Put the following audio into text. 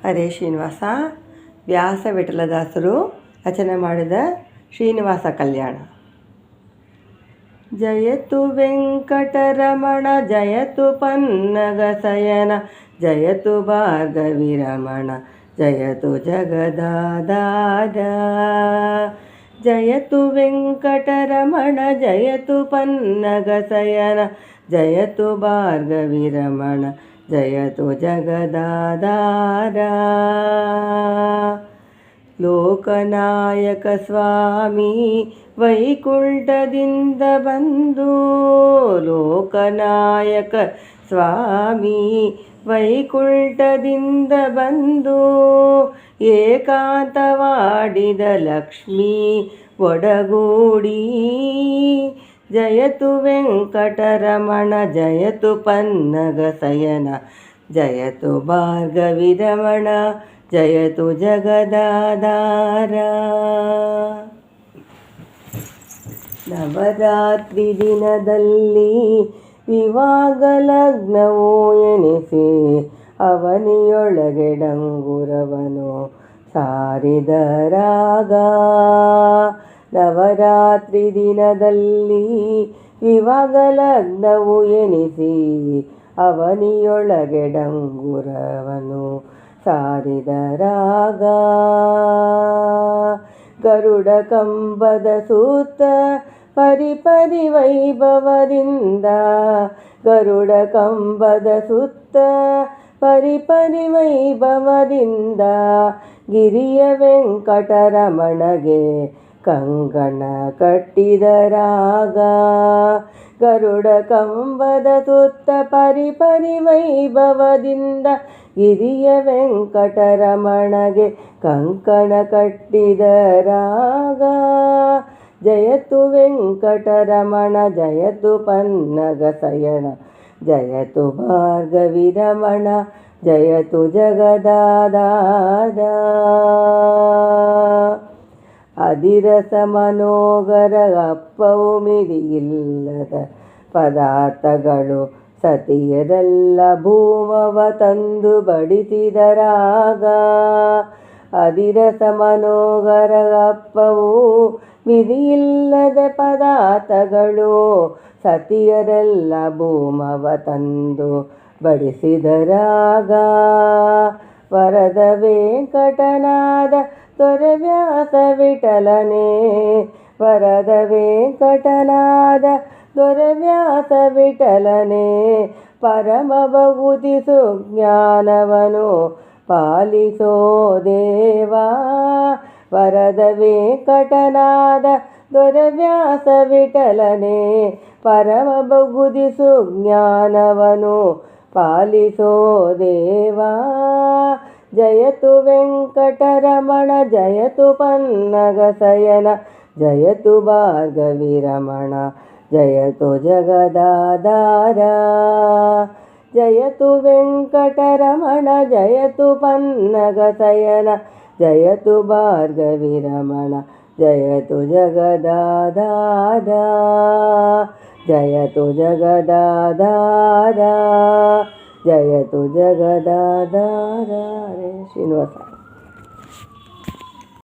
ಹರೇ ಶ್ರೀನಿವಾಸ. ವ್ಯಾಸ ವಿಠಲದಾಸರು ರಚನೆ ಮಾಡಿದ ಶ್ರೀನಿವಾಸ ಕಲ್ಯಾಣ. ಜಯತು ವೆಂಕಟರಮಣ ಜಯತು ಪನ್ನಗಸಯನ ಜಯತು ಭಾರ್ಗವಿರಮಣ ಜಯತು ಜಗದಾಧಾರ. ಜಯತು ವೆಂಕಟರಮಣ ಜಯತು ಪನ್ನಗಸಯನ ಜಯತು ಭಾರ್ಗವಿರಮಣ ಜಯತು ಜಗದಾಧಾರ. ಲೋಕನಾಯಕ ಸ್ವಾಮಿ ವೈಕುಂಠದಿಂದ ಬಂದು, ಲೋಕನಾಯಕ ಸ್ವಾಮಿ ವೈಕುಂಠದಿಂದ ಬಂದು ಏಕಾಂತವಾಡಿದ ಲಕ್ಷ್ಮೀ ಒಡಗೂಡಿ. ಜಯತು ವೆಂಕಟರಮಣ ಜಯತು ಪನ್ನಗಸಯನ ಜಯತು ಭಾರ್ಗವಿರಮಣ ಜಯತು ಜಗದಾಧಾರ. ನವರಾತ್ರಿ ದಿನದಲ್ಲಿ ವಿವಾಹ ಲಗ್ನವೋ ಎನಿಸಿ ಅವನಿಯೊಳಗೆ ಡಂಗುರವನು ಸಾರಿದರಾಗ. ನವರಾತ್ರಿ ದಿನದಲ್ಲಿ ವಿವಾಹ ಲಗ್ನವು ಎನಿಸಿ ಅವನಿಯೊಳಗೆ ಡಂಗುರವನು ಸಾರಿದರಾಗ. ಗರುಡ ಕಂಬದ ಸೂತ ಪರಿಪರಿ ವೈಭವದಿಂದ, ಗರುಡ ಕಂಬದ ಸುತ್ತ ಪರಿಪರಿ ವೈಭವದಿಂದ ಗಿರಿಯ ವೆಂಕಟರಮಣಗೆ ಕಂಕಣ ಕಟ್ಟಿದರಾಗ. ಗರುಡ ಕಂಬದ ಸುತ್ತ ಪರಿಪರಿ ವೈಭವದಿಂದ ಗಿರಿಯ ವೆಂಕಟರಮಣಗೆ ಕಂಕಣ ಕಟ್ಟಿದರಾಗ. ಜಯತು ವೆಂಕಟರಮಣ ಜಯತು ಪನ್ನಗಸಯನ ಜಯತು ಭಾರ್ಗವಿರಮಣ ಜಯತು ಜಗದಾಧಾರ. ಅದಿರಸ ಮನೋಗರ ಅಪ್ಪವು ಮಿರಿಯಿಲ್ಲದ ಪದಾರ್ಥಗಳು ಸತಿಯರೆಲ್ಲ ಭೂಮವ ತಂದು ಬಡಿಸಿದರಾಗ. ಅದಿರಸ ಮನೋಗರ ಅಪ್ಪವು ಮಿರಿಯಿಲ್ಲದ ಪದಾರ್ಥಗಳು ಸತಿಯರೆಲ್ಲ ಭೂಮವ ತಂದು ಬಡಿಸಿದರಾಗ. ವರದ ವೆಂಕಟನಾದ ದೊರೆ ವ್ಯಾಸ ವಿಠಲನೆ, ವರದ ವೆಂಕಟನಾದ ದೊರೆ ವ್ಯಾಸ ವಿಠಲನೆ, ಪರಮ ಭಗುತಿ ಸುಜ್ಞಾನವನು ಪಾಲಿಸೋ ದೇವಾ. ವರದ ವೆಂಕಟನಾದ ದೊರೆ ವ್ಯಾಸ ವಿಠಲನೆ, ಪರಮ ಭಗುತಿ ಸುಜ್ಞಾನವನು ಪಾಲಿಸೋ ದೇವಾ. ಜಯತು ವೆಂಕಟರಮಣ ಜಯತು ಪನ್ನಗಸಯನ ಜಯತು ಭಾರ್ಗವಿರಮಣ ಜಯತು ಜಗದಾಧಾರ. ಜಯತು ವೆಂಕಟರಮಣ ಜಯತು ಪನ್ನಗಸಯನ ಜಯತು ಭಾರ್ಗವಿರಮಣ ಜಯತು ಜಗದಾಧಾರ. ಜಯತು ಜಗದಾಧಾರ ಜಯತು ಜಗದಾಧಾರ. ಹರೇ ಶ್ರೀನಿವಾಸ.